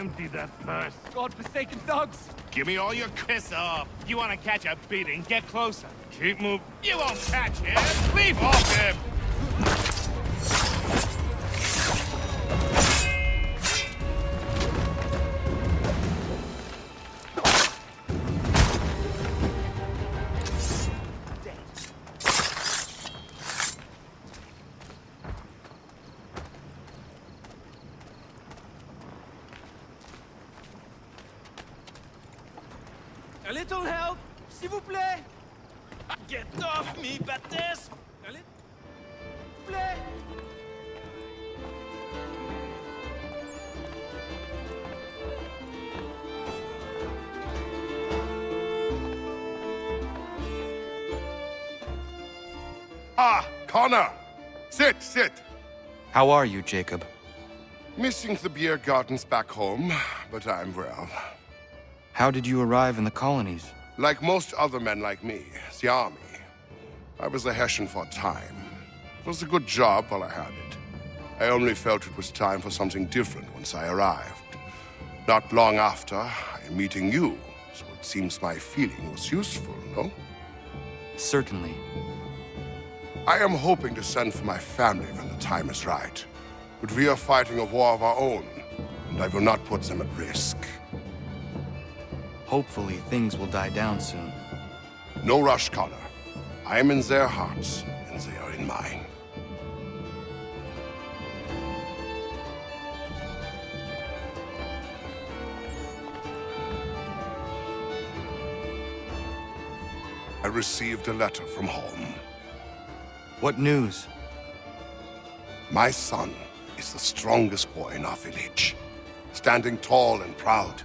Empty that purse. God-forsaken thugs! Give me all your piss off. You want to catch a beating? Get closer. Keep moving. You won't catch him. Leave off him. A little help, s'il vous plaît! Get off me, Baptiste! A little... plaît! Ah, Connor! Sit, sit! How are you, Jacob? Missing the beer gardens back home, but I'm well. How did you arrive in the colonies? Like most other men like me, the army. I was a Hessian for a time. It was a good job while I had it. I only felt it was time for something different once I arrived. Not long after, I am meeting you, so it seems my feeling was useful, no? Certainly. I am hoping to send for my family when the time is right. But we are fighting a war of our own, and I will not put them at risk. Hopefully, things will die down soon. No rush, Connor. I am in their hearts, and they are in mine. I received a letter from home. What news? My son is the strongest boy in our village, standing tall and proud.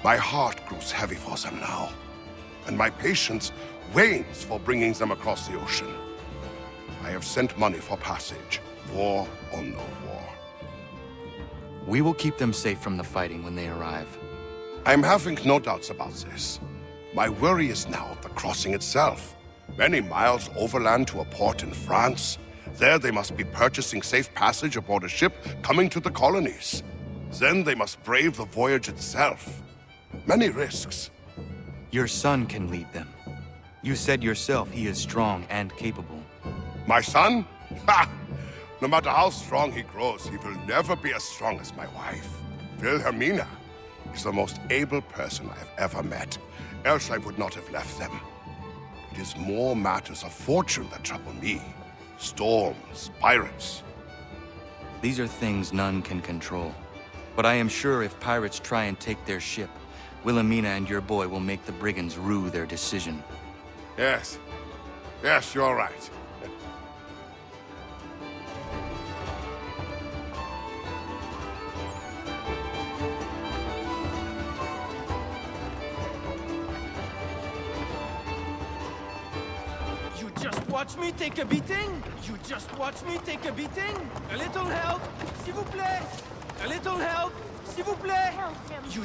My heart grows heavy for them now, and my patience wanes for bringing them across the ocean. I have sent money for passage, war or no war. We will keep them safe from the fighting when they arrive. I am having no doubts about this. My worry is now the crossing itself. Many miles overland to a port in France. There they must be purchasing safe passage aboard a ship coming to the colonies. Then they must brave the voyage itself. Many risks. Your son can lead them. You said yourself he is strong and capable. My son? Ha! No matter how strong he grows, he will never be as strong as my wife. Wilhelmina is the most able person I have ever met. Else I would not have left them. It is more matters of fortune that trouble me. Storms, pirates. These are things none can control. But I am sure if pirates try and take their ship, Wilhelmina and your boy will make the brigands rue their decision. Yes. Yes, you're right. You just watch me take a beating? You just watch me take a beating? A little help, s'il vous plaît! A little help, s'il vous plaît! You...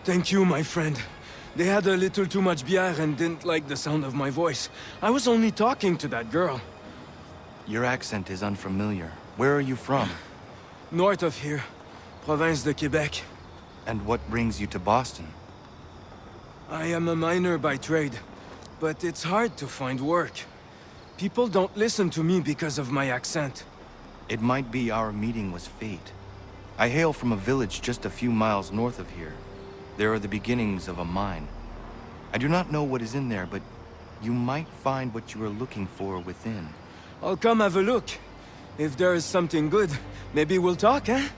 Thank you, my friend. They had a little too much beer and didn't like the sound of my voice. I was only talking to that girl. Your accent is unfamiliar. Where are you from? North of here. Province de Quebec. And what brings you to Boston? I am a miner by trade, but it's hard to find work. People don't listen to me because of my accent. It might be our meeting was fate. I hail from a village just a few miles north of here. There are the beginnings of a mine. I do not know what is in there, but you might find what you are looking for within. I'll come have a look. If there is something good, maybe we'll talk, eh?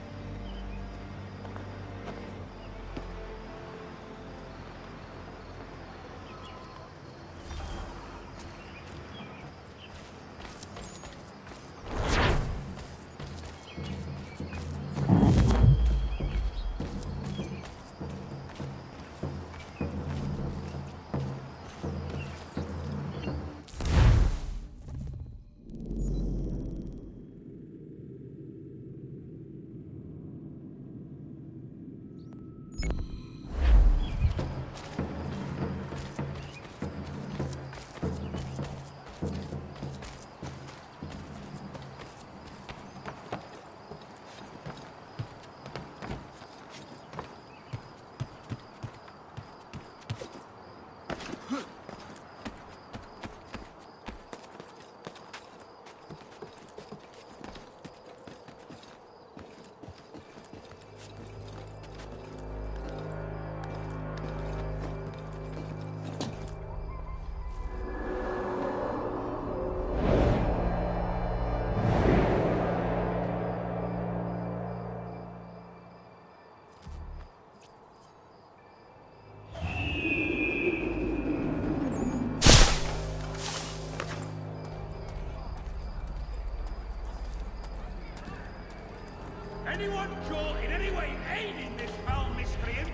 Anyone caught in any way aiding this foul miscreant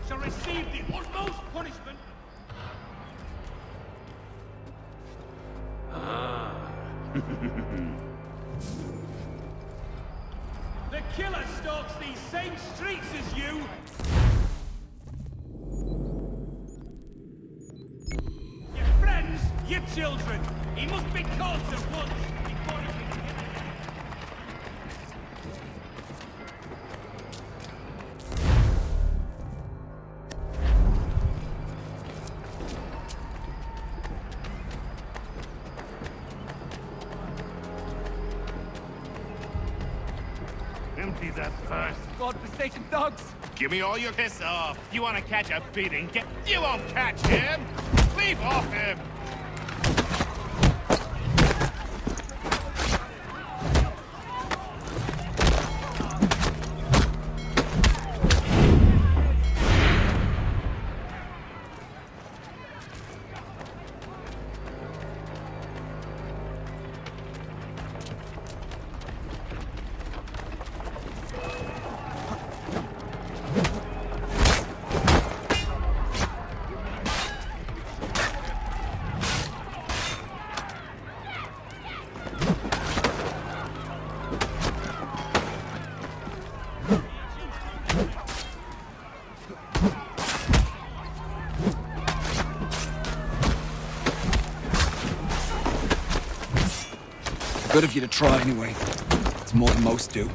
shall receive the utmost punishment. The killer stalks these same streets as you. Your friends, your children. He must be caught at once before he can kill it. Empty that first. God-forsaken dogs! Give me all your piss off. You want to catch a beating? You won't catch him. Leave off him. Good of you to try anyway. It's more than most do.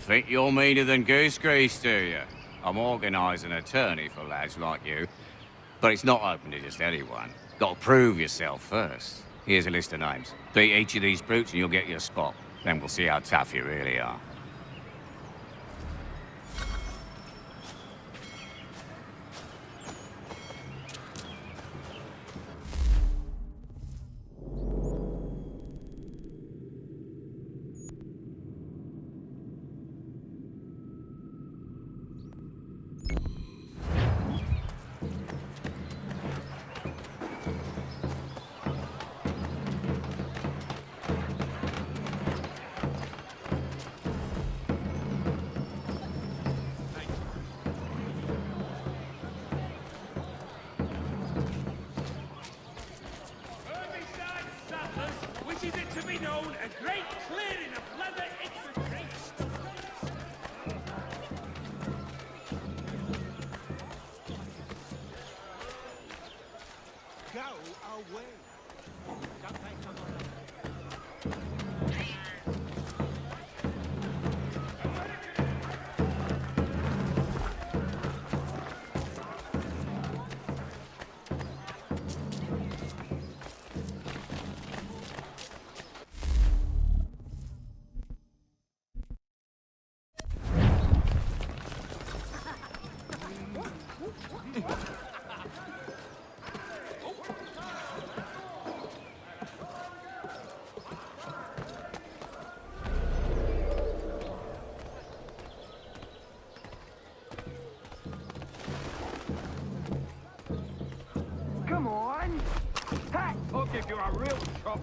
Think you're meaner than goose grease, do you? I'm organising an attorney for lads like you. But it's not open to just anyone. Got to prove yourself first. Here's a list of names. Beat each of these brutes and you'll get your spot. Then we'll see how tough you really are. Wishes it to be known, a great clearing of leather infantry. Go away.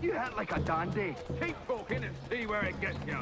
You act like a dandy. Keep talking and see where it gets you.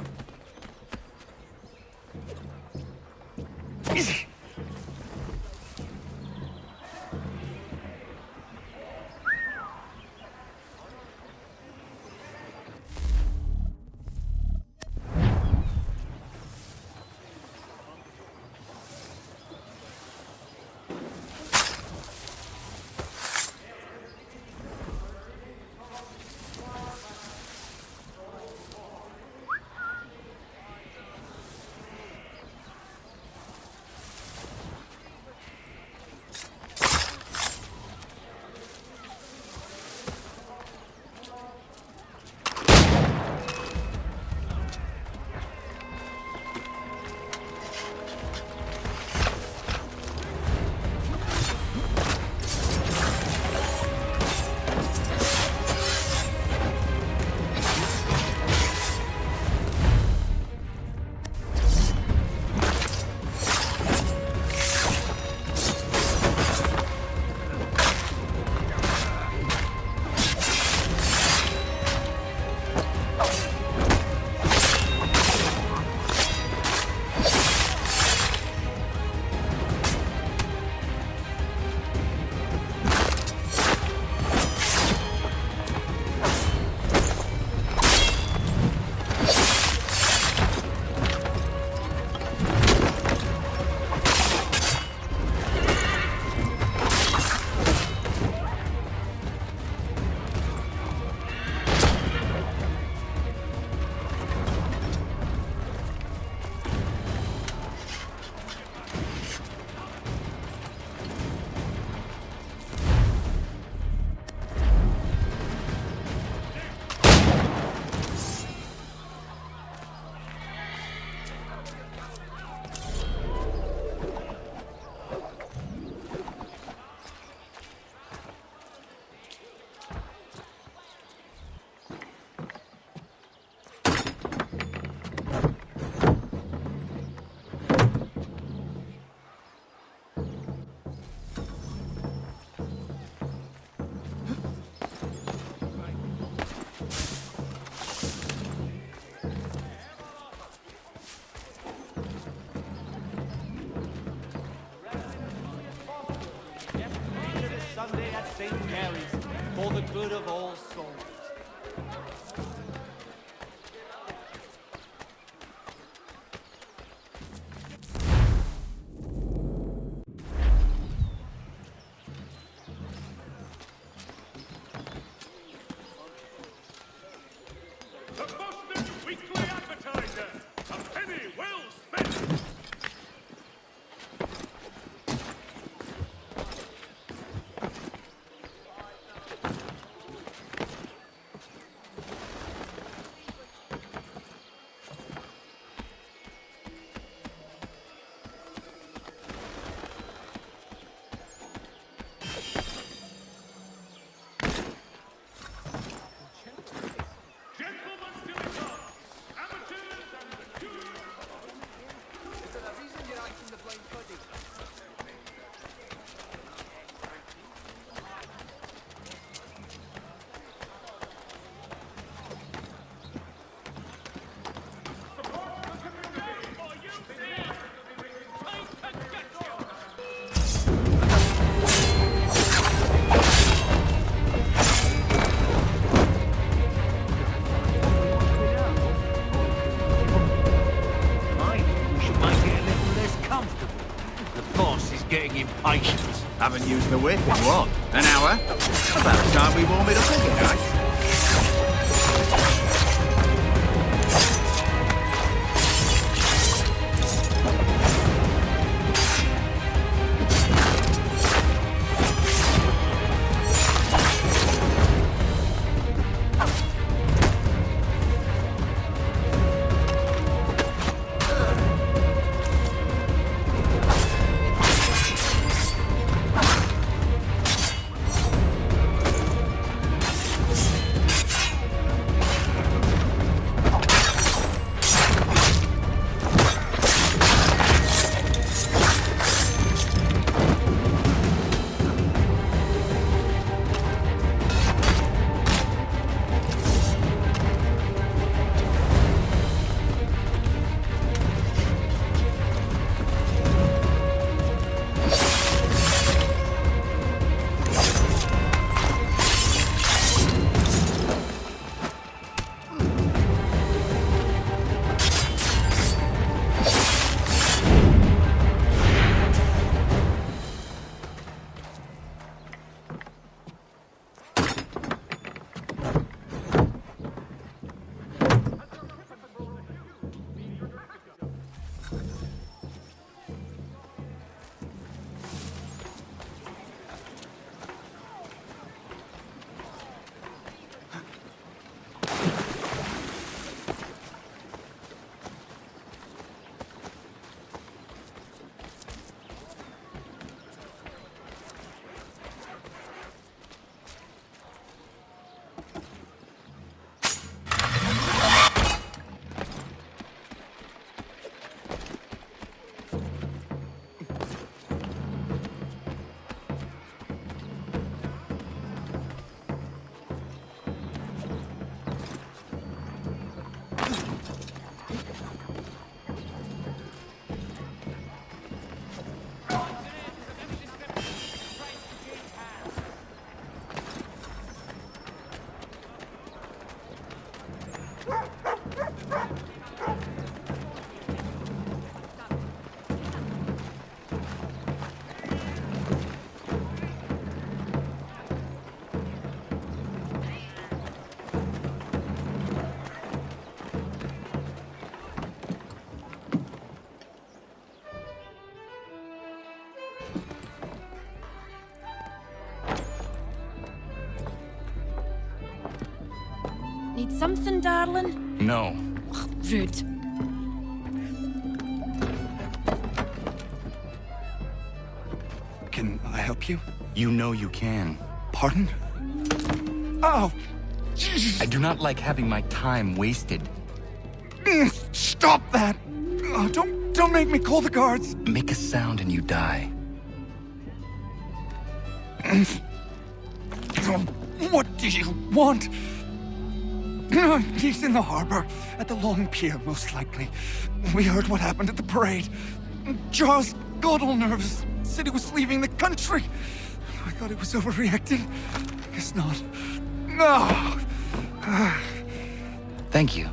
Sunday at St. Mary's for the good of all souls. The Boston Weekly Advertiser. A penny well spent. Gentlemen, to the top. Amateurs and the jurors. Is there a reason you're acting the blind pudding? Getting impatient. Haven't used the whip in what? An hour? About time we warm it up again, eh? something, darling? No. Ugh, rude. Can I help you? You know you can. Pardon? Oh! I do not like having my time wasted. Stop that! Oh, don't make me call the guards! Make a sound and you die. What do you want? He's in the harbor, at the long pier, most likely. We heard what happened at the parade. Charles got all nervous, said he was leaving the country. I thought he was overreacting. Guess not. No! Thank you.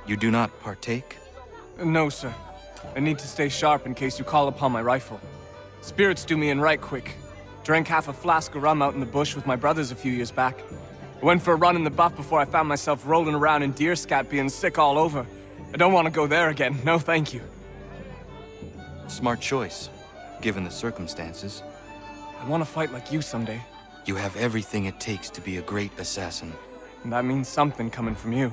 You do not partake? No, sir. I need to stay sharp in case you call upon my rifle. Spirits do me in right quick. Drank half a flask of rum out in the bush with my brothers a few years back. I went for a run in the buff before I found myself rolling around in deer scat being sick all over. I don't want to go there again. No, thank you. Smart choice, given the circumstances. I want to fight like you someday. You have everything it takes to be a great assassin. And that means something coming from you.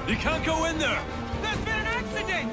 You can't go in there! There's been an accident!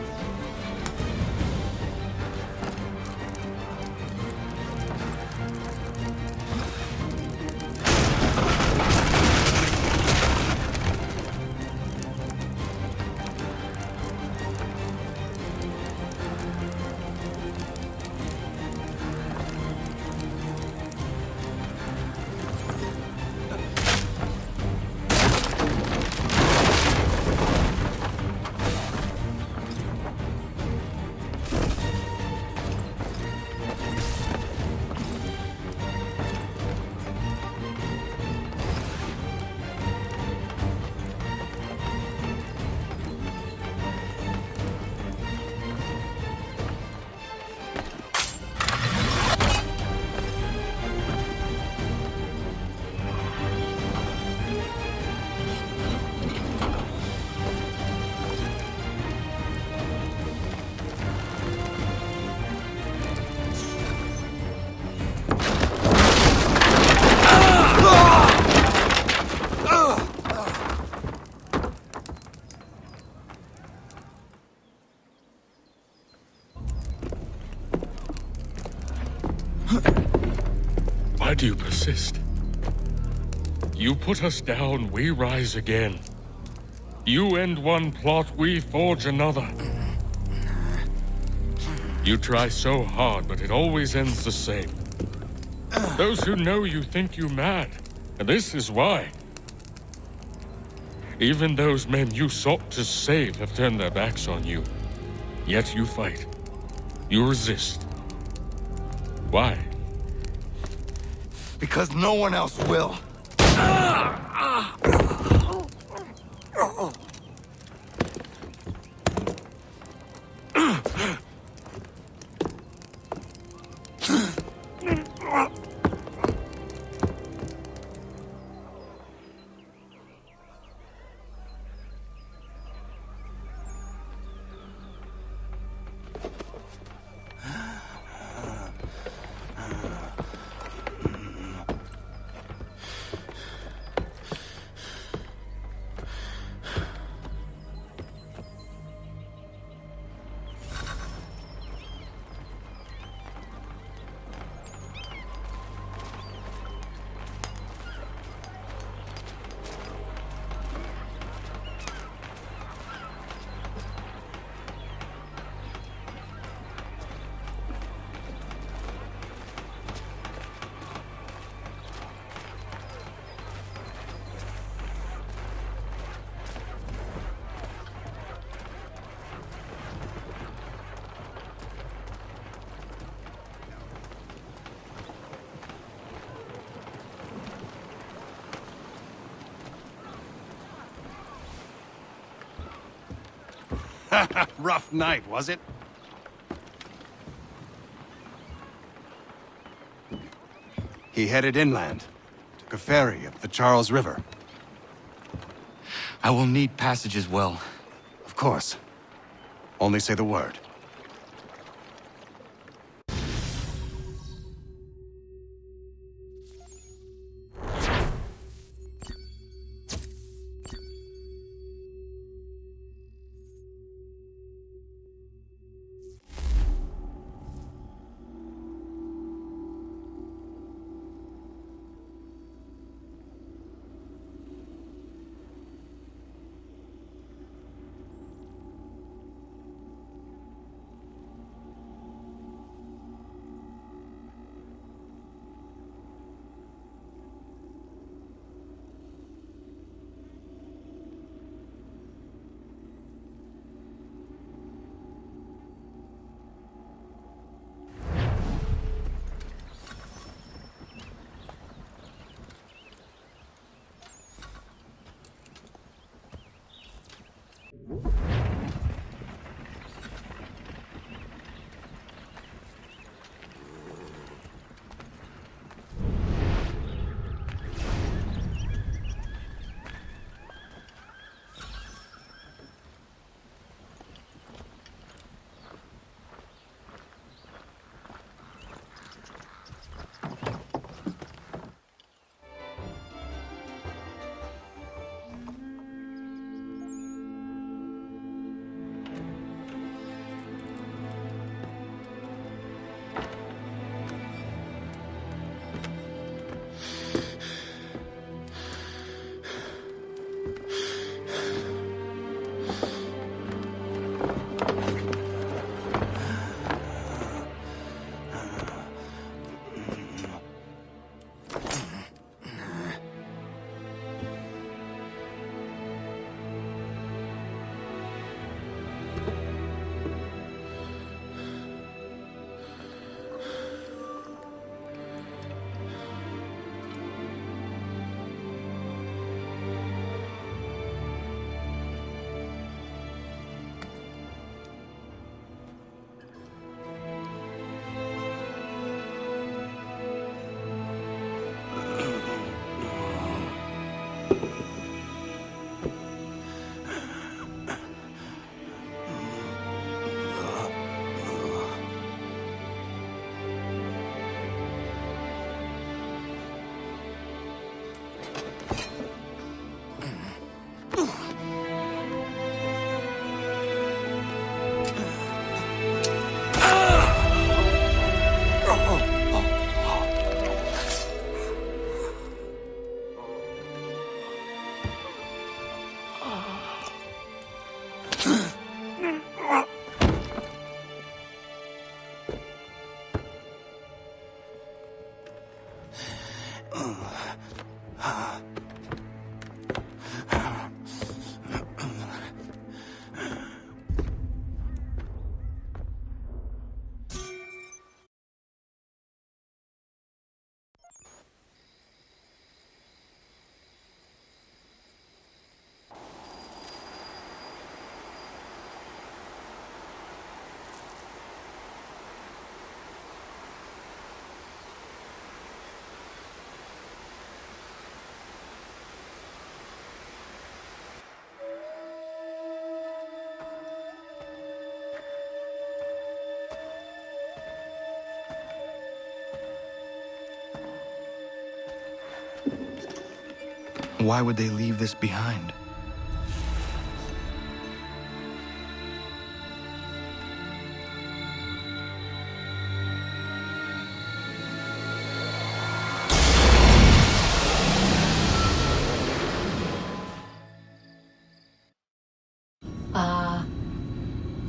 Why do you persist? You put us down, we rise again. You end one plot, we forge another. You try so hard, but it always ends the same. Those who know you think you mad, and this is why. Even those men you sought to save have turned their backs on you. Yet you fight. You resist. Why? Because no one else will. Rough night, was it? He headed inland, took a ferry up the Charles River. I will need passage as well. Of course. Only say the word. Why would they leave this behind?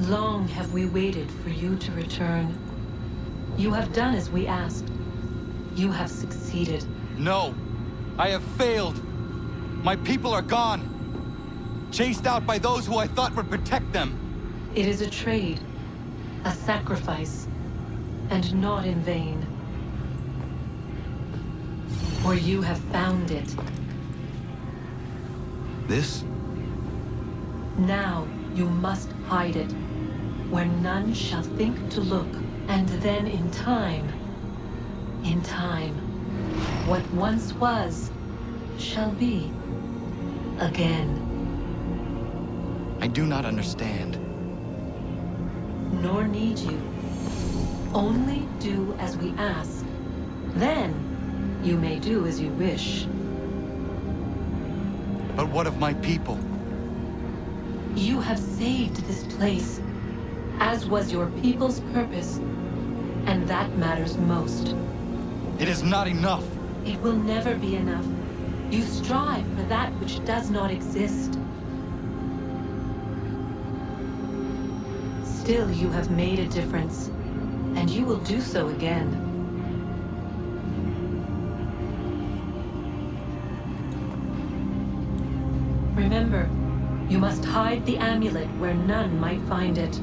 Long have we waited for you to return. You have done as we asked. You have succeeded. No! I have failed! My people are gone! Chased out by those who I thought would protect them! It is a trade, a sacrifice, and not in vain. For you have found it. This? Now you must hide it, where none shall think to look, and then in time, what once was, shall be again. I do not understand. Nor need you. Only do as we ask. Then, you may do as you wish. But what of my people? You have saved this place, as was your people's purpose, and that matters most. It is not enough! It will never be enough. You strive for that which does not exist. Still, you have made a difference, and you will do so again. Remember, you must hide the amulet where none might find it.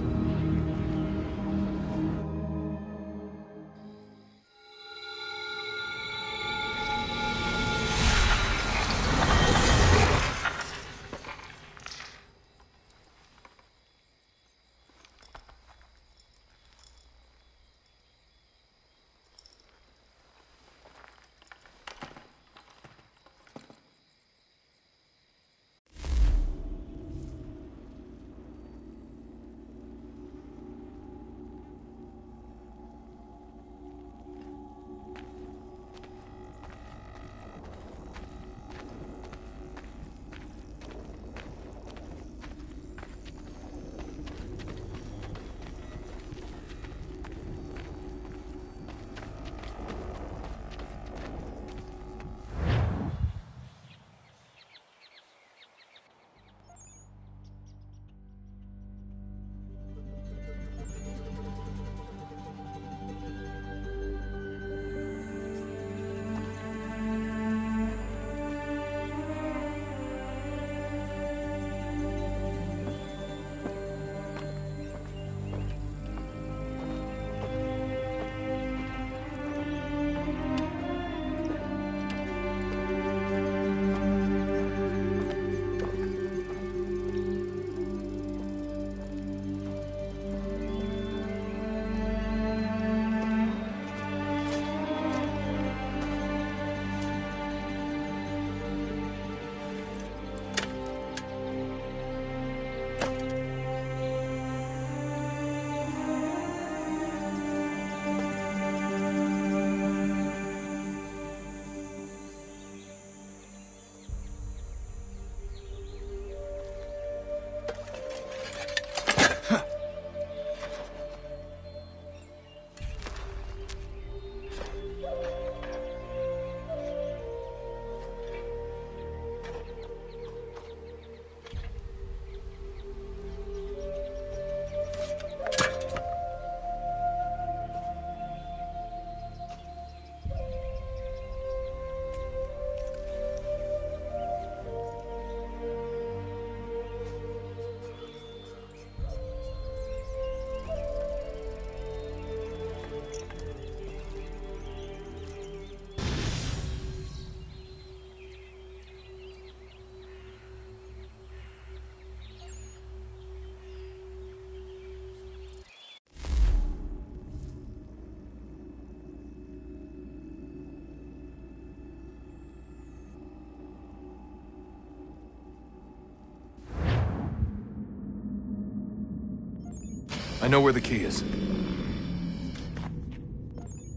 I know where the key is.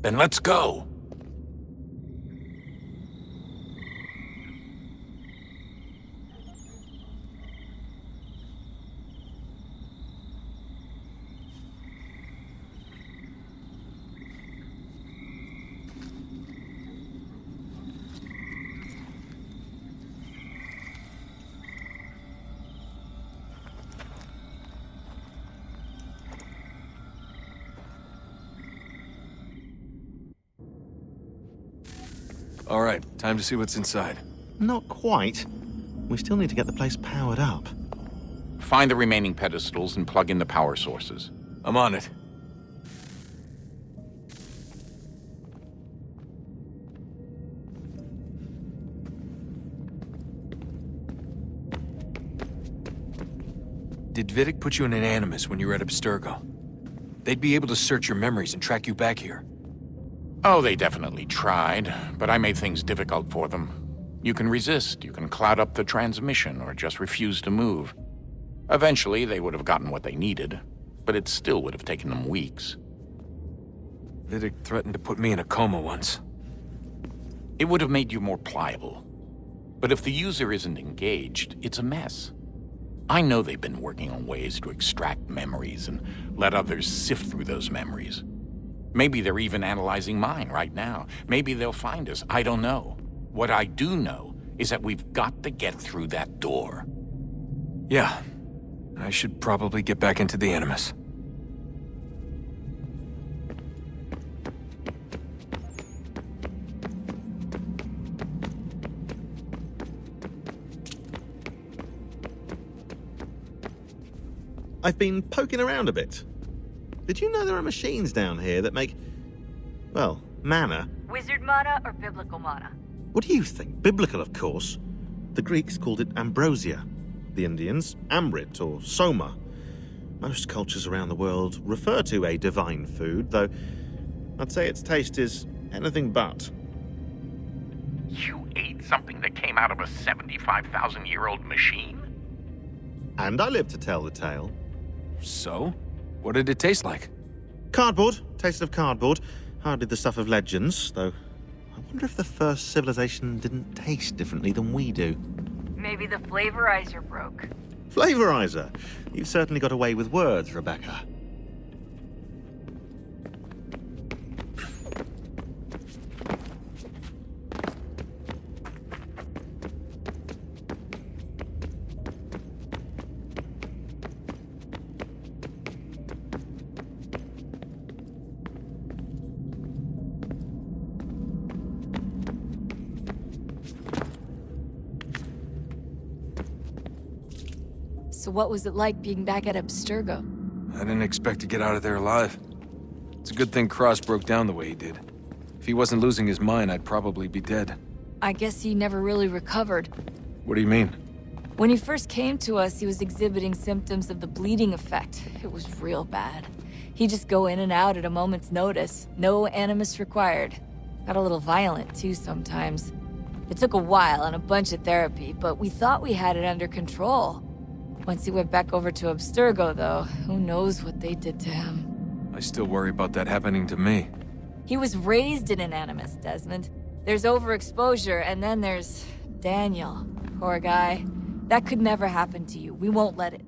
Then let's go! All right, time to see what's inside. Not quite. We still need to get the place powered up. Find the remaining pedestals and plug in the power sources. I'm on it. Did Vidic put you in an animus when you were at Abstergo? They'd be able to search your memories and track you back here. Oh, they definitely tried, but I made things difficult for them. You can resist, you can cloud up the transmission, or just refuse to move. Eventually, they would have gotten what they needed, but it still would have taken them weeks. Vidic threatened to put me in a coma once. It would have made you more pliable. But if the user isn't engaged, it's a mess. I know they've been working on ways to extract memories and let others sift through those memories. Maybe they're even analyzing mine right now. Maybe they'll find us. I don't know. What I do know is that we've got to get through that door. Yeah. I should probably get back into the Animus. I've been poking around a bit. Did you know there are machines down here that make, well, mana? Wizard mana or biblical mana? What do you think? Biblical, of course. The Greeks called it ambrosia. The Indians, amrit or soma. Most cultures around the world refer to a divine food, though I'd say its taste is anything but. You ate something that came out of a 75,000-year-old machine? And I live to tell the tale. So? What did it taste like? Cardboard. Tasted of cardboard. Hardly the stuff of legends, though. I wonder if the first civilization didn't taste differently than we do. Maybe the flavorizer broke. Flavorizer? You've certainly got away with words, Rebecca. So what was it like being back at Abstergo? I didn't expect to get out of there alive. It's a good thing Cross broke down the way he did. If he wasn't losing his mind, I'd probably be dead. I guess he never really recovered. What do you mean? When he first came to us, he was exhibiting symptoms of the bleeding effect. It was real bad. He'd just go in and out at a moment's notice. No animus required. Got a little violent, too, sometimes. It took a while and a bunch of therapy, but we thought we had it under control. Once he went back over to Abstergo, though, who knows what they did to him. I still worry about that happening to me. He was raised in an animus, Desmond. There's overexposure, and then there's Daniel. Poor guy. That could never happen to you. We won't let it.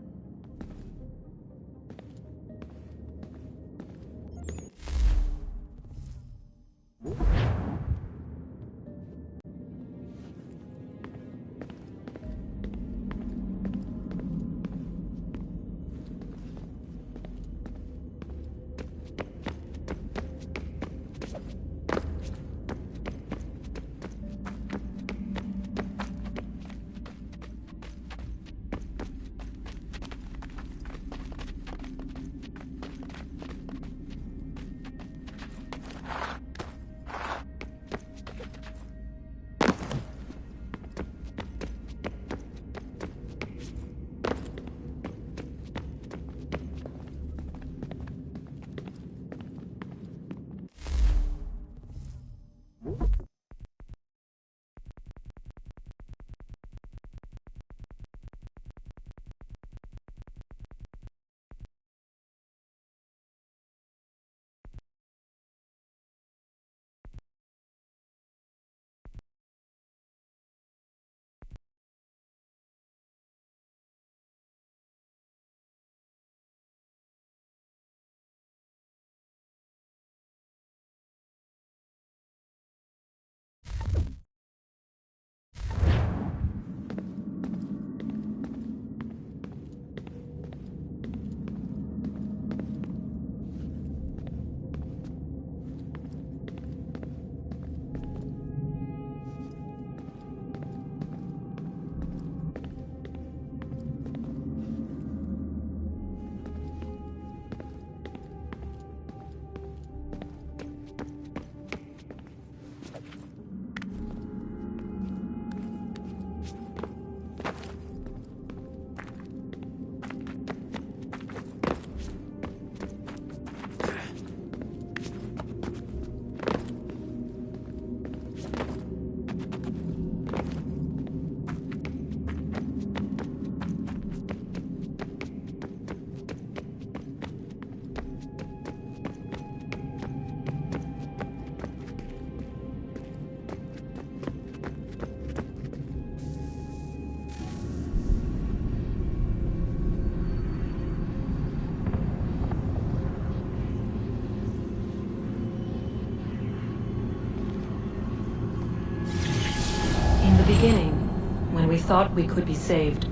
thought we could be saved.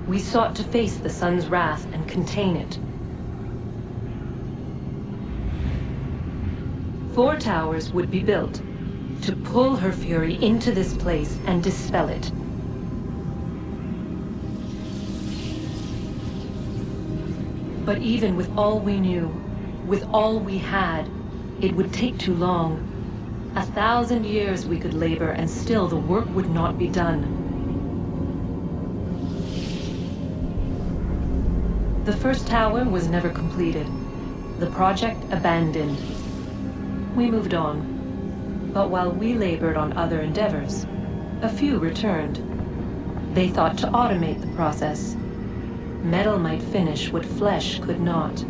We sought to face the sun's wrath and contain it. 4 towers would be built to pull her fury into this place and dispel it. But even with all we knew, with all we had, it would take too long. 1,000 years we could labor and still the work would not be done. The first tower was never completed. The project abandoned. We moved on. But while we labored on other endeavors, a few returned. They thought to automate the process. Metal might finish what flesh could not.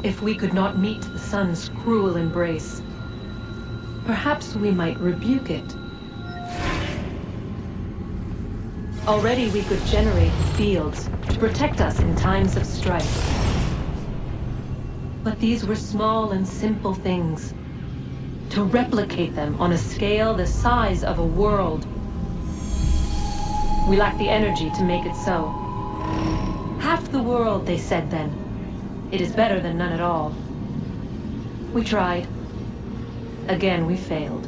If we could not meet the sun's cruel embrace, perhaps we might rebuke it. Already we could generate fields to protect us in times of strife. But these were small and simple things. To replicate them on a scale the size of a world, we lack the energy to make it so. Half the world, they said then. It is better than none at all. We tried. Again, we failed.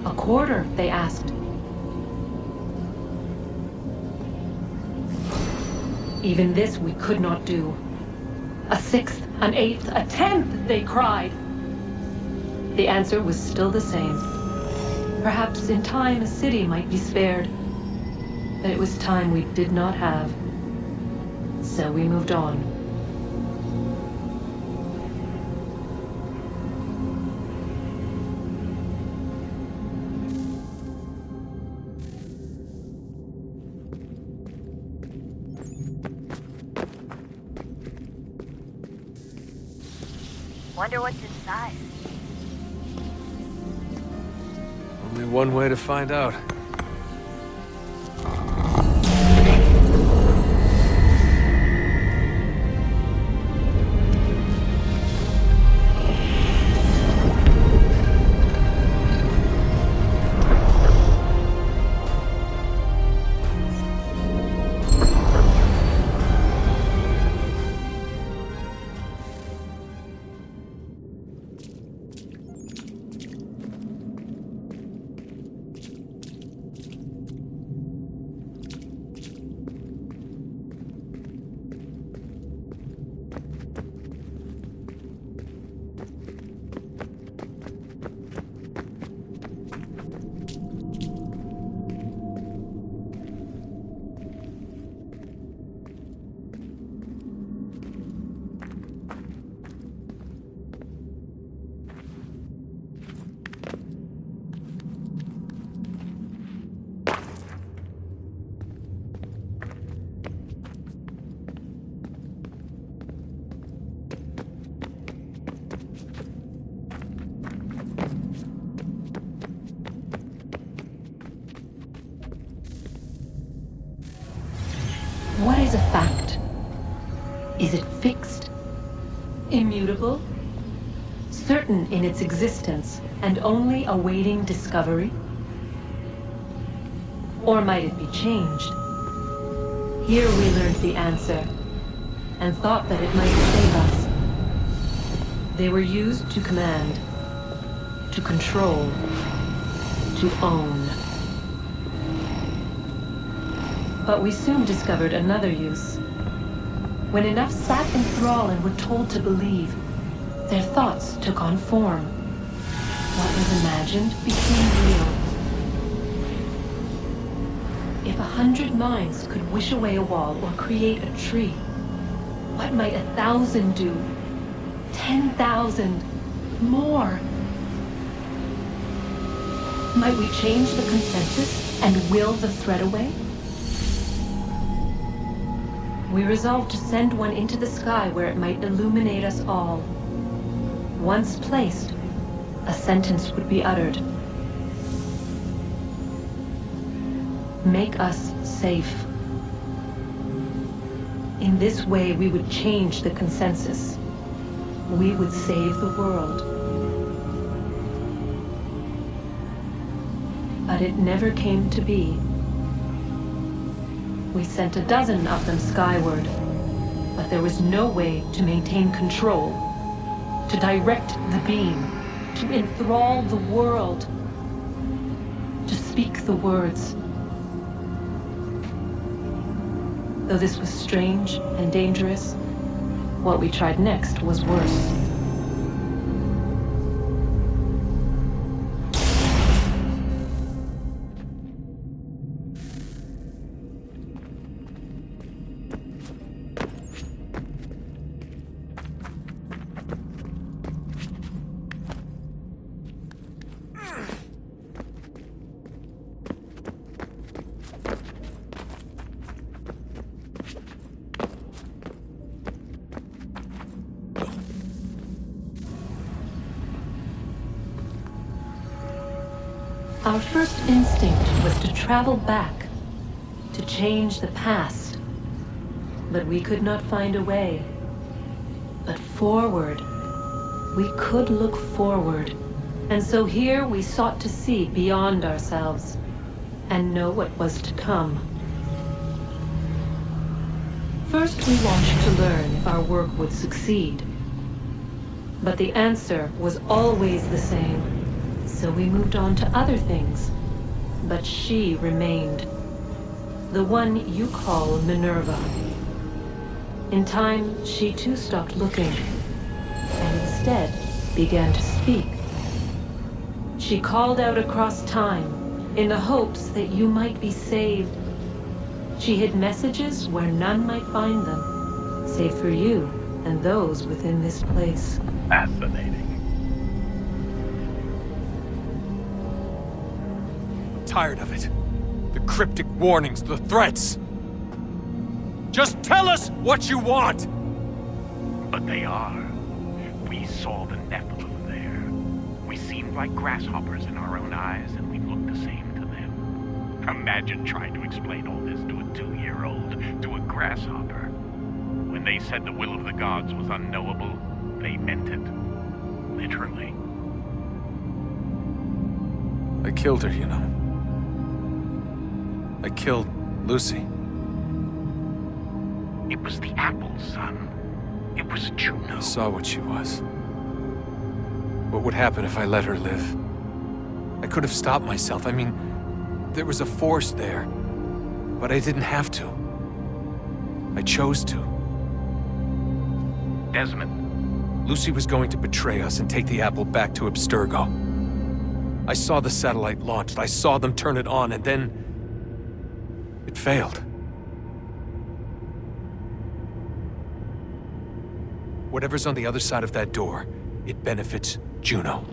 A quarter, they asked. Even this we could not do. A 1/6, an 1/8, a 1/10, they cried. The answer was still the same. Perhaps in time a city might be spared. But it was time we did not have. So we moved on. Wonder what's inside. Only one way to find out. What is a fact? Is it fixed? Immutable? Certain in its existence and only awaiting discovery? Or might it be changed? Here we learned the answer and thought that it might save us. They were used to command, to control, to own. But we soon discovered another use. When enough sat in thrall and were told to believe, their thoughts took on form. What was imagined became real. If 100 minds could wish away a wall or create a tree, what might 1,000 do? 10,000? More? Might we change the consensus and will the thread away? We resolved to send one into the sky where it might illuminate us all. Once placed, a sentence would be uttered. Make us safe. In this way, we would change the consensus. We would save the world. But it never came to be. We sent a dozen of them skyward, but there was no way to maintain control, to direct the beam, to enthrall the world, to speak the words. Though this was strange and dangerous, what we tried next was worse. Our first instinct was to travel back, to change the past. But we could not find a way. But forward, we could look forward. And so here we sought to see beyond ourselves and know what was to come. First, we wanted to learn if our work would succeed. But the answer was always the same. So we moved on to other things. But she remained. The one you call Minerva. In time, she too stopped looking, and instead began to speak. She called out across time, in the hopes that you might be saved. She hid messages where none might find them, save for you and those within this place. Fascinating. Tired of it. The cryptic warnings, the threats. Just tell us what you want! But they are. We saw the Nephilim there. We seemed like grasshoppers in our own eyes, and we looked the same to them. Imagine trying to explain all this to a 2-year-old, to a grasshopper. When they said the will of the gods was unknowable, they meant it. Literally. I killed her, you know. I killed Lucy. It was the apple, son. It was Juno. I saw what she was. What would happen if I let her live? I could have stopped myself. I mean, there was a force there. But I didn't have to. I chose to. Desmond. Lucy was going to betray us and take the apple back to Abstergo. I saw the satellite launched. I saw them turn it on, and then it failed. Whatever's on the other side of that door, it benefits Juno.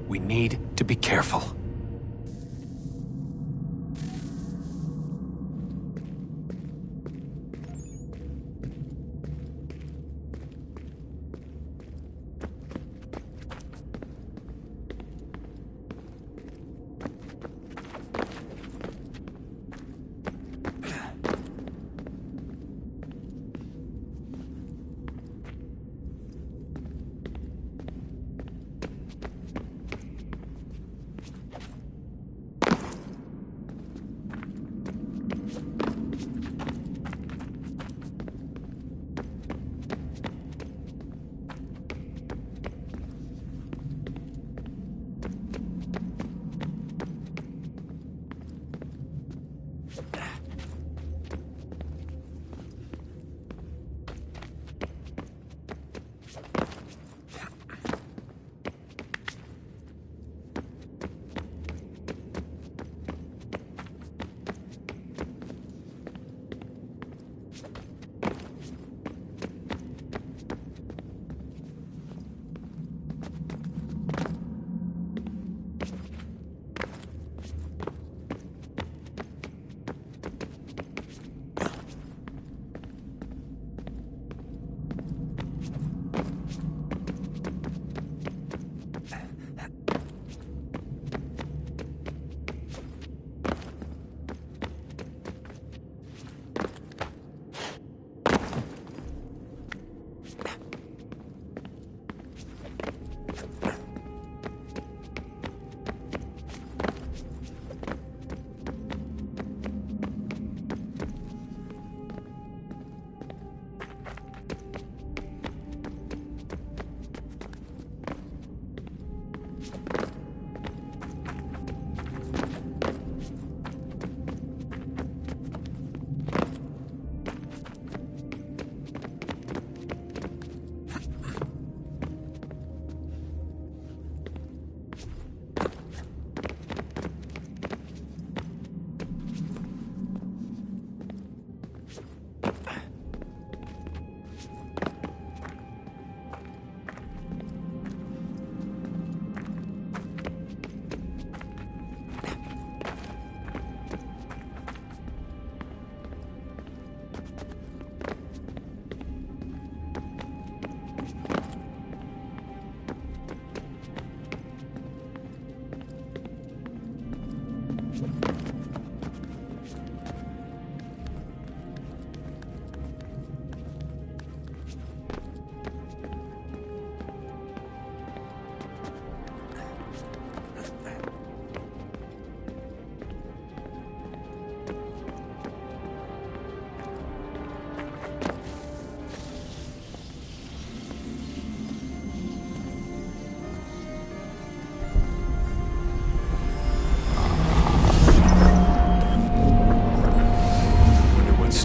We need to be careful.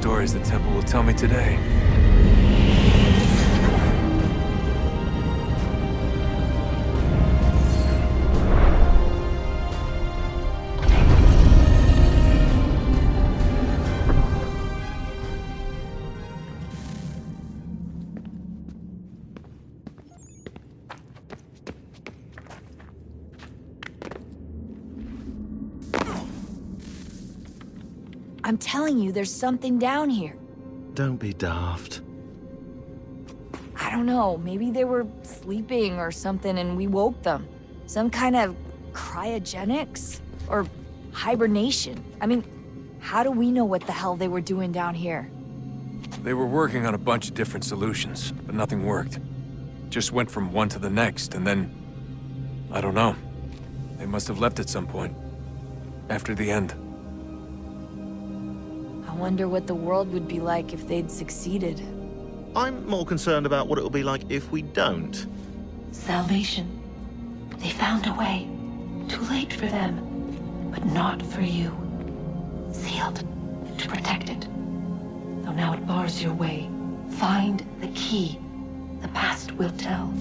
stories the temple will tell me today. I'm telling you, there's something down here. Don't be daft. I don't know, maybe they were sleeping or something and we woke them. Some kind of cryogenics? Or hibernation? I mean, how do we know what the hell they were doing down here? They were working on a bunch of different solutions, but nothing worked. Just went from one to the next, and then... I don't know. They must have left at some point. After the end. I wonder what the world would be like if they'd succeeded. I'm more concerned about what it'll be like if we don't. Salvation. They found a way. Too late for them, but not for you. Sealed to protect it. Though now it bars your way. Find the key. The past will tell.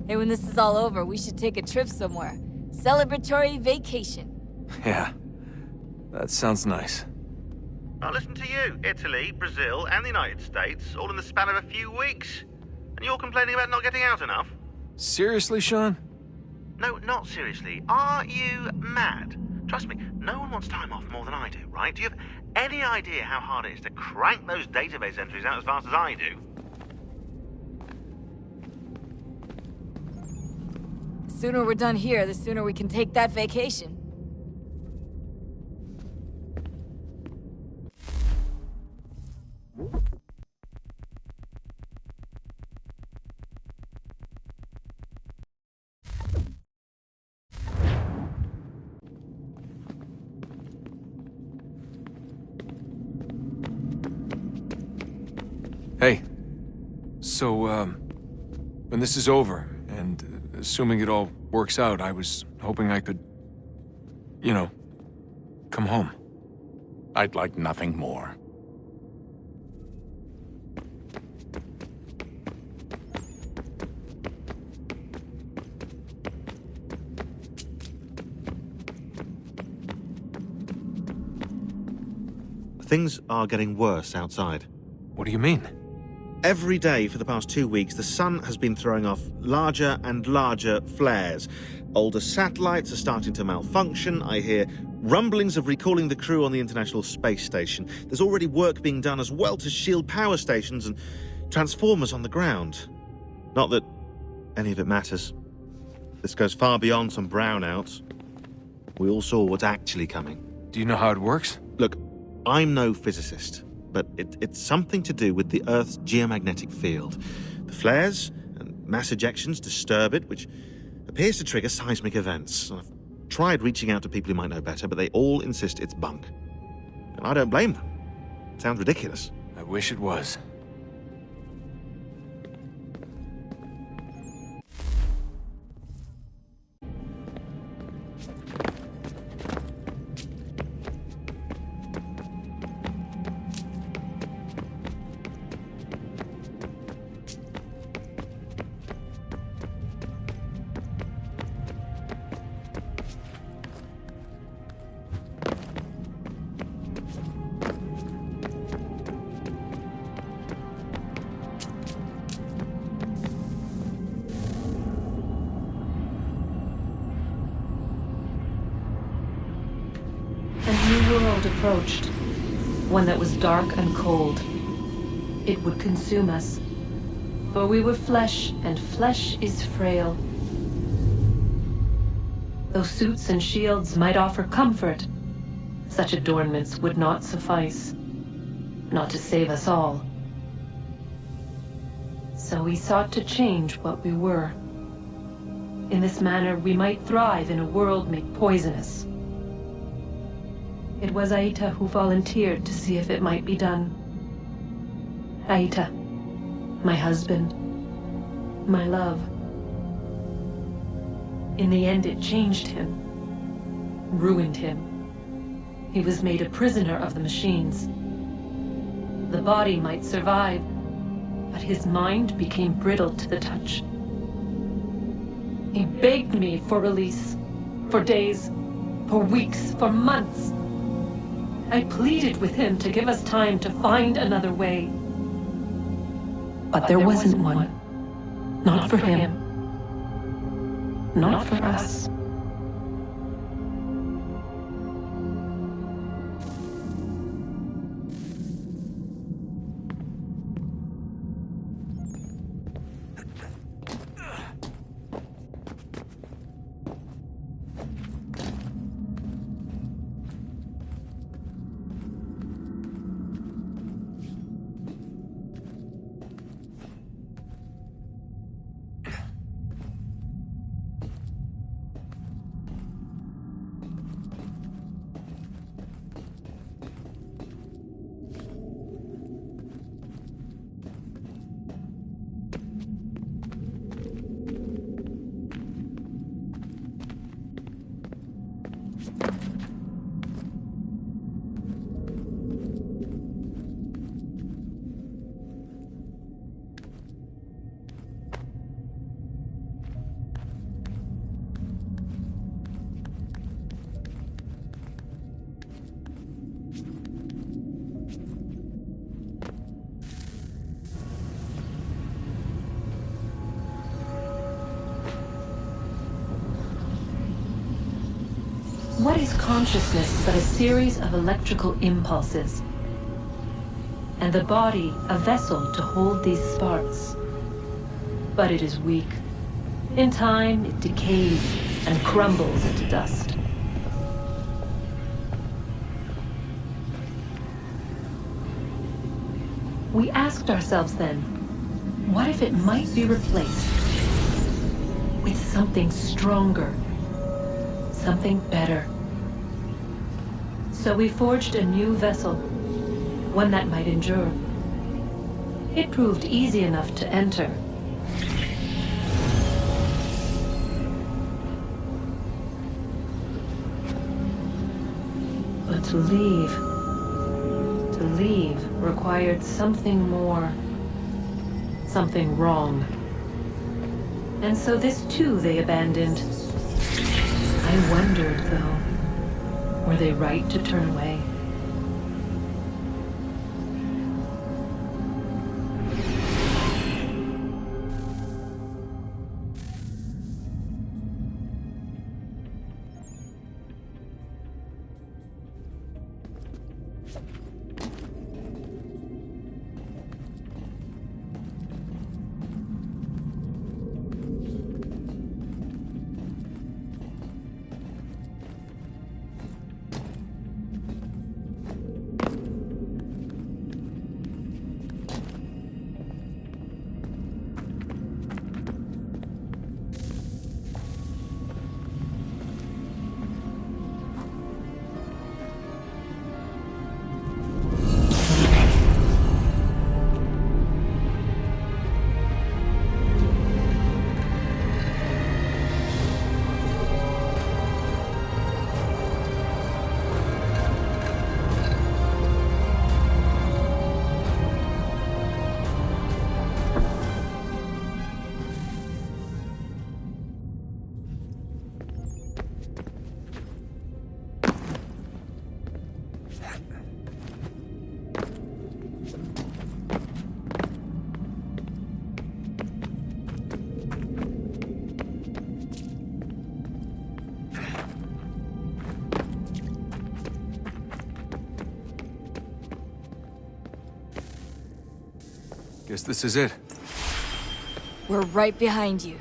Hey, when this is all over, we should take a trip somewhere. Celebratory vacation. Yeah, that sounds nice. Now listen to you. Italy, Brazil, and the United States, all in the span of a few weeks. And you're complaining about not getting out enough? Seriously, Sean? No, not seriously. Are you mad? Trust me, no one wants time off more than I do, right? Do you have any idea how hard it is to crank those database entries out as fast as I do? The sooner we're done here, the sooner we can take that vacation. Hey. So, when this is over, and assuming it all works out, I was hoping I could, you know, come home. I'd like nothing more. Things are getting worse outside. What do you mean? Every day for the past 2 weeks, the sun has been throwing off larger and larger flares. Older satellites are starting to malfunction. I hear rumblings of recalling the crew on the International Space Station. There's already work being done as well to shield power stations and transformers on the ground. Not that any of it matters. This goes far beyond some brownouts. We all saw what's actually coming. Do you know how it works? Look, I'm no physicist, but it's something to do with the Earth's geomagnetic field. The flares and mass ejections disturb it, which appears to trigger seismic events. I've tried reaching out to people who might know better, but they all insist it's bunk. And I don't blame them. It sounds ridiculous. I wish it was. Approached, one that was dark and cold. It would consume us, for we were flesh, and flesh is frail. Though suits and shields might offer comfort, such adornments would not suffice, not to save us all. So we sought to change what we were. In this manner, we might thrive in a world made poisonous. It was Aita who volunteered to see if it might be done. Aita, my husband, my love. In the end, it changed him. ruined him. He was made a prisoner of the machines. The body might survive, but his mind became brittle to the touch. He begged me for release, for days, for weeks, for months. I pleaded with him to give us time to find another way. But there wasn't one. Not for him. Not for us. What is consciousness but a series of electrical impulses? And the body a vessel to hold these sparks. But it is weak. In time, it decays and crumbles into dust. We asked ourselves then, what if it might be replaced with something stronger? Something better. So we forged a new vessel, one that might endure. It proved easy enough to enter. But to leave required something more, something wrong. And so this too they abandoned. I wondered, though, were they right to turn away? Guess this is it. We're right behind you.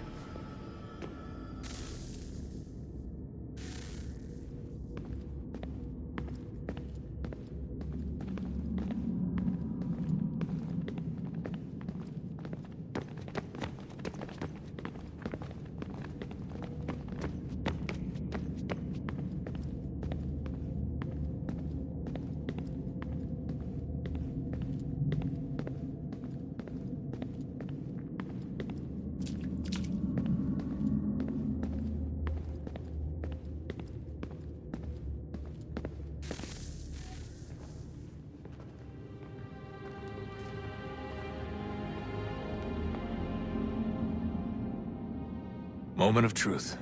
Moment of truth.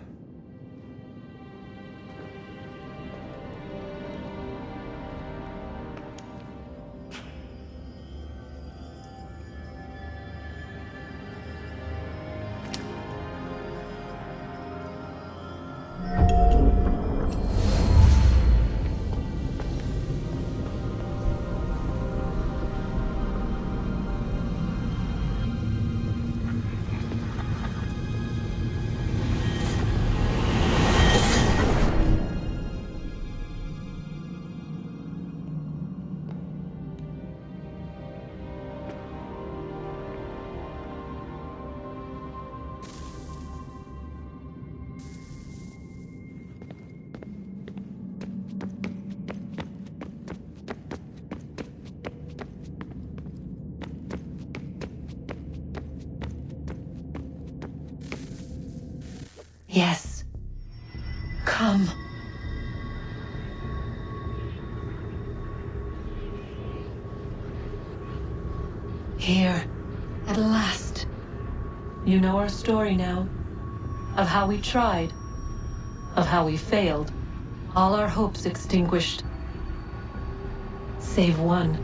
Yes. Come. Here, at last. You know our story now. Of how we tried. Of how we failed. All our hopes extinguished. Save one.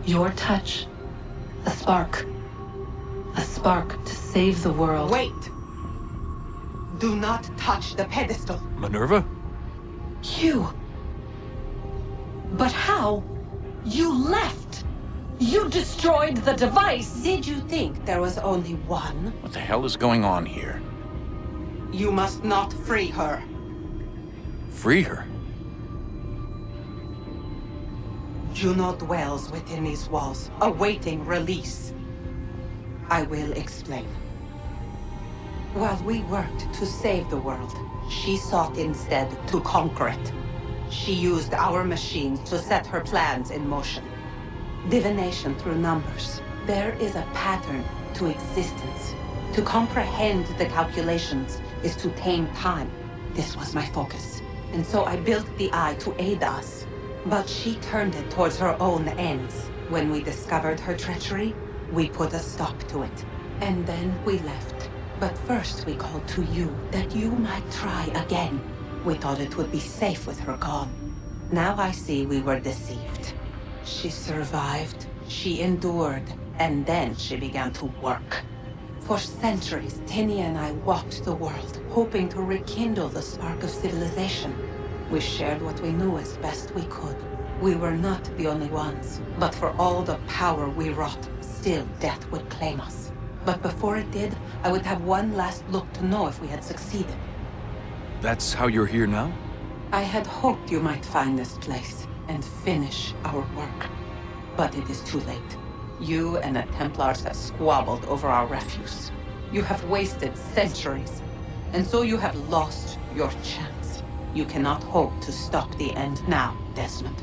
Your touch. A spark. A spark to save the world. Wait! Do not touch the pedestal. Minerva? You. But how? You left. You destroyed the device. Did you think there was only one? What the hell is going on here? You must not free her. Free her? Juno dwells within these walls, awaiting release. I will explain. While we worked to save the world, she sought instead to conquer it. She used our machines to set her plans in motion. Divination through numbers. There is a pattern to existence. To comprehend the calculations is to tame time. This was my focus. And so I built the eye to aid us. But she turned it towards her own ends. When we discovered her treachery, we put a stop to it. And then we left. But first we called to you, that you might try again. We thought it would be safe with her gone. Now I see we were deceived. She survived, she endured, and then she began to work. For centuries, Tinia and I walked the world, hoping to rekindle the spark of civilization. We shared what we knew as best we could. We were not the only ones, but for all the power we wrought, still death would claim us. But before it did, I would have one last look to know if we had succeeded. That's how you're here now? I had hoped you might find this place and finish our work. But it is too late. You and the Templars have squabbled over our refuse. You have wasted centuries, and so you have lost your chance. You cannot hope to stop the end now, Desmond.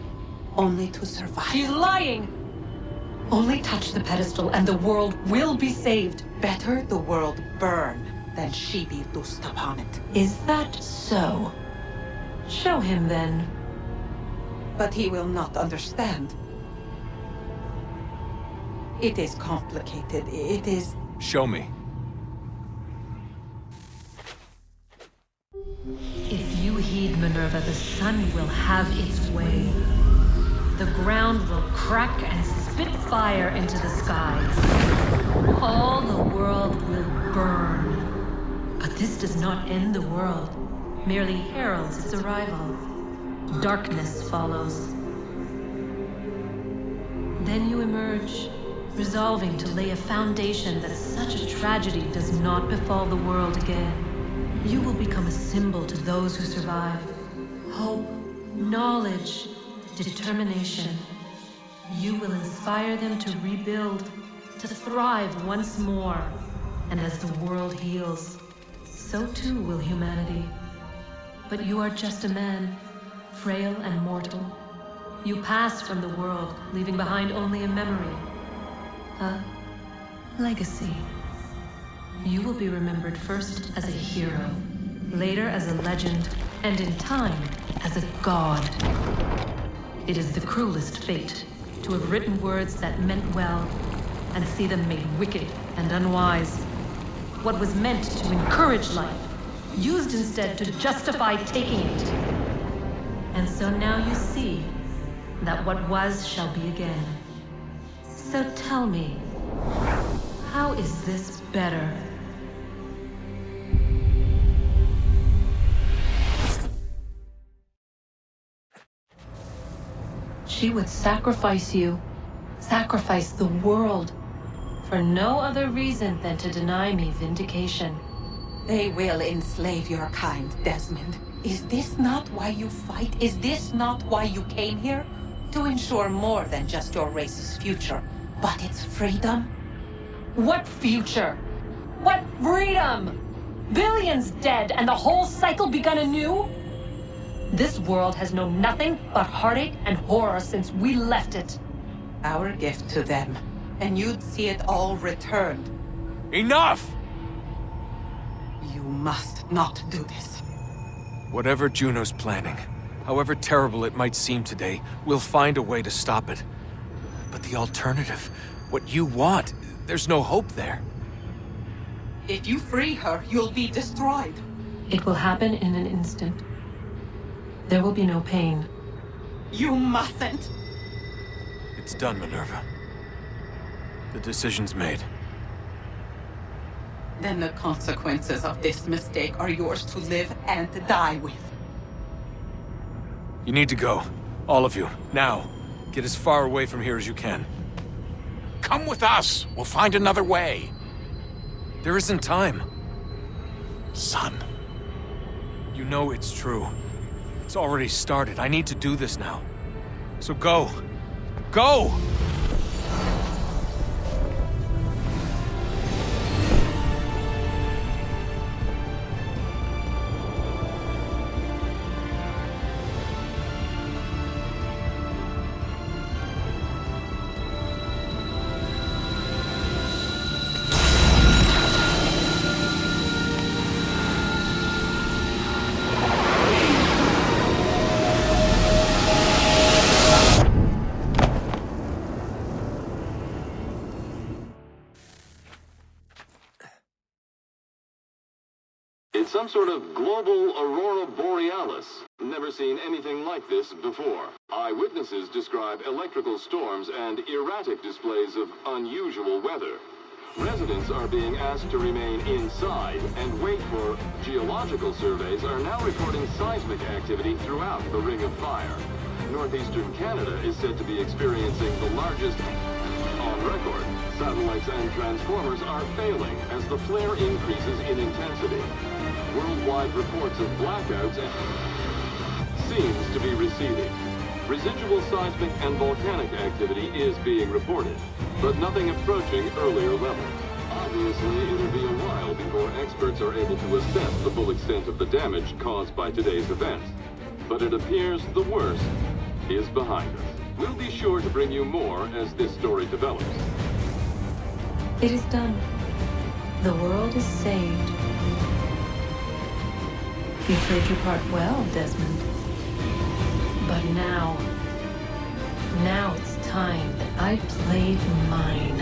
Only to survive. She's lying! Only touch the pedestal and the world will be saved. Better the world burn than she be loosed upon it. Is that so? Show him then. But he will not understand. It is complicated. It is... Show me. If you heed Minerva, the sun will have its way. The ground will crack and spit fire into the skies. All the world will burn. But this does not end the world, merely heralds its arrival. Darkness follows. Then you emerge, resolving to lay a foundation that such a tragedy does not befall the world again. You will become a symbol to those who survive. Hope, knowledge, determination. You will inspire them to rebuild, to thrive once more. And as the world heals, so too will humanity. But you are just a man, frail and mortal. You pass from the world, leaving behind only a memory. A legacy. You will be remembered first as a hero, later as a legend, and in time, as a god. It is the cruelest fate, to have written words that meant well, and see them made wicked and unwise. what was meant to encourage life, used instead to justify taking it. And so now you see that what was shall be again. So tell me, how is this better? She would sacrifice you, sacrifice the world, for no other reason than to deny me vindication. They will enslave your kind, Desmond. Is this not why you fight? Is this not why you came here? To ensure more than just your race's future, but its freedom? What future? What freedom? Billions dead and the whole cycle begun anew? This world has known nothing but heartache and horror since we left it. Our gift to them, and you'd see it all returned. Enough! You must not do this. Whatever Juno's planning, however terrible it might seem today, we'll find a way to stop it. But the alternative, what you want, there's no hope there. If you free her, you'll be destroyed. It will happen in an instant. There will be no pain. You mustn't. It's done, Minerva. The decision's made. Then the consequences of this mistake are yours to live and die with. You need to go. All of you. Now. Get as far away from here as you can. Come with us. We'll find another way. There isn't time. Son. You know it's true. It's already started. I need to do this now. So go. Go! It's some sort of global aurora borealis. Never seen anything like this before. Eyewitnesses describe electrical storms and erratic displays of unusual weather. Residents are being asked to remain inside and wait for geological surveys are now reporting seismic activity throughout the Ring of Fire. Northeastern Canada is said to be experiencing the largest on record. Satellites and transformers are failing as the flare increases in intensity. Worldwide reports of blackouts seems to be receding. Residual seismic and volcanic activity is being reported, but nothing approaching earlier levels. Obviously, it'll be a while before experts are able to assess the full extent of the damage caused by today's events. But it appears the worst is behind us. We'll be sure to bring you more as this story develops. It is done. The world is saved. You played your part well, Desmond. But now it's time that I played mine.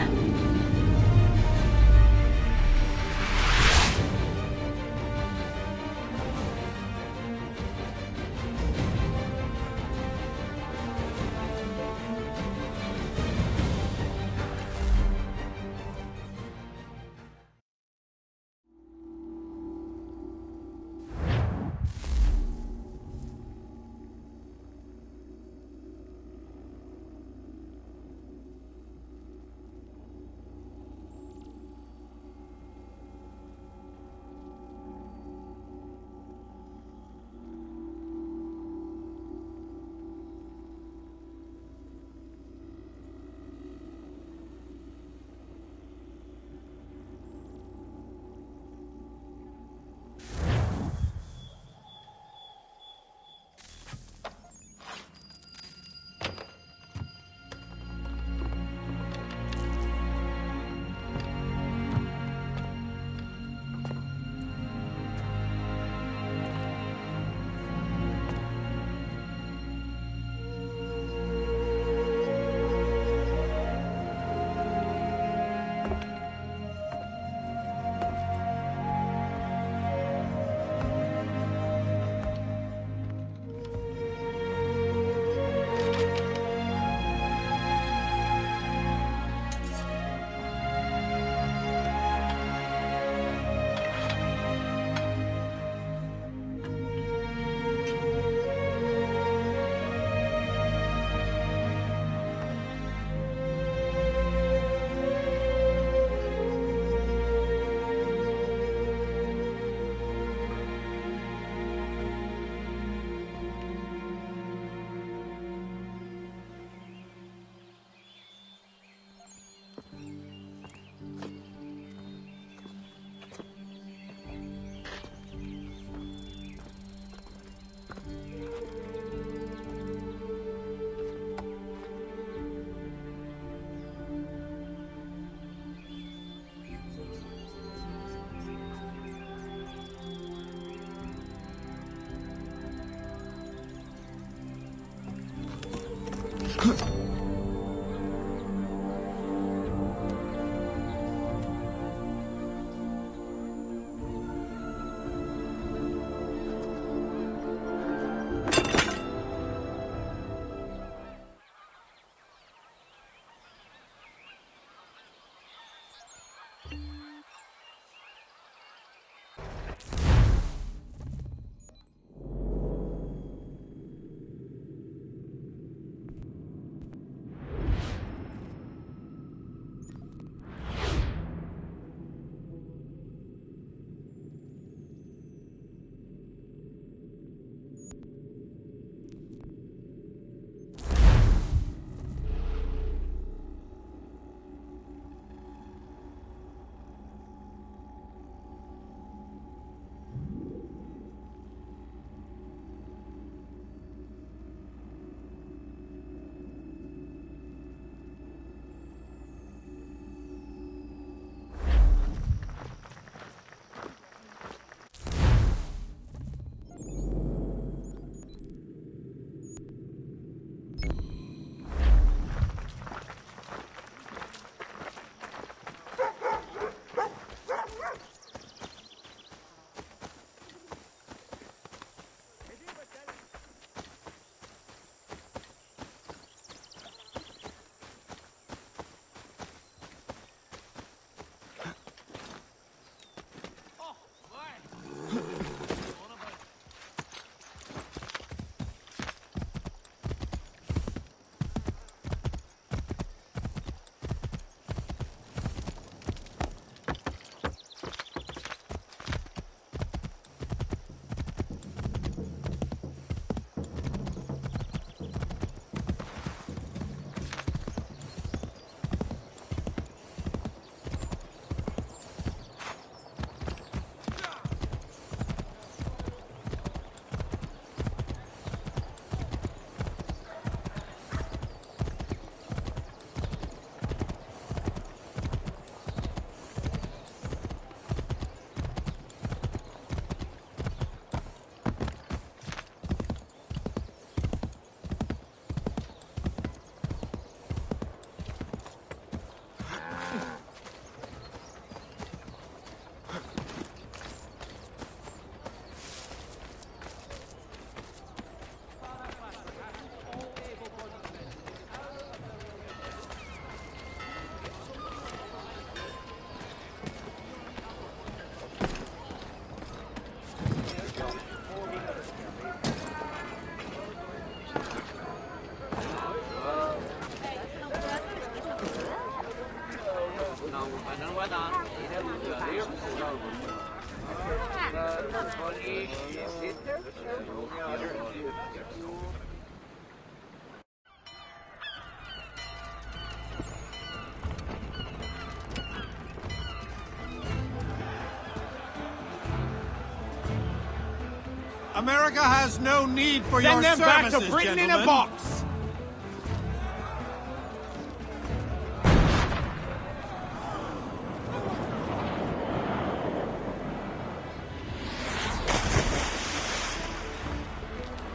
America has no need for your services, Send them back to Britain gentlemen. in a box!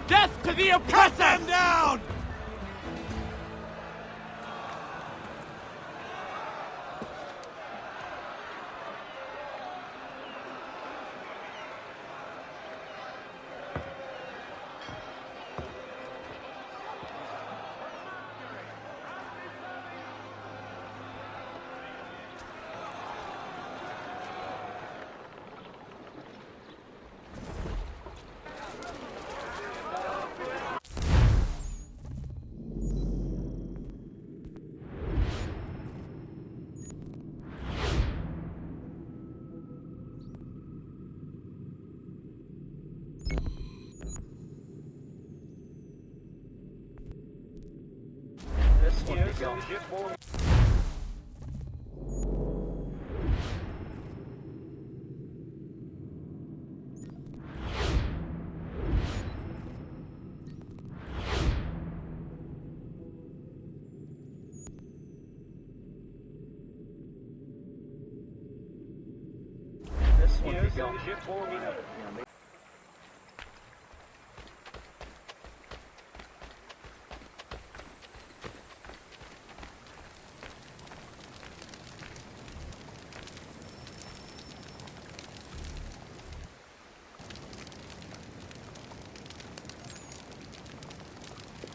Death to the oppressor! Cut them down!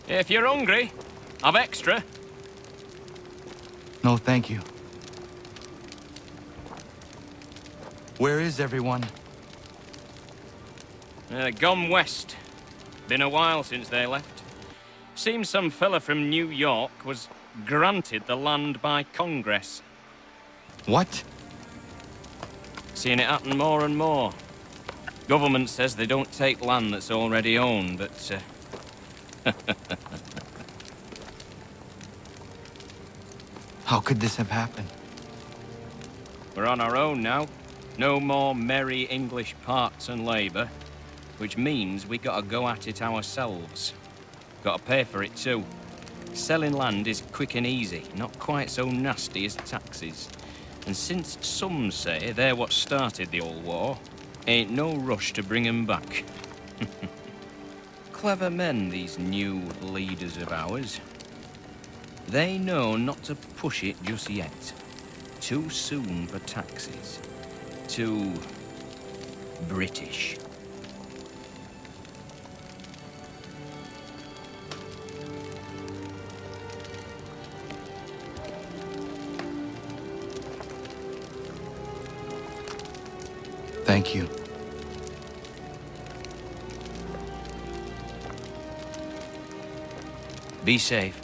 If you're hungry, I've extra. No, thank you. Where is everyone? Gone west. Been a while since they left. Seems some fella from New York was granted the land by Congress. What? Seeing it happen more and more. Government says they don't take land that's already owned, but... How could this have happened? We're on our own now. No more merry English parts and labour. Which means we gotta go at it ourselves. Gotta pay for it too. Selling land is quick and easy, not quite so nasty as taxes. And since some say they're what started the old war, ain't no rush to bring 'em back. Clever men, these new leaders of ours. They know not to push it just yet. Too soon for taxes. Too British. Thank you. Be safe.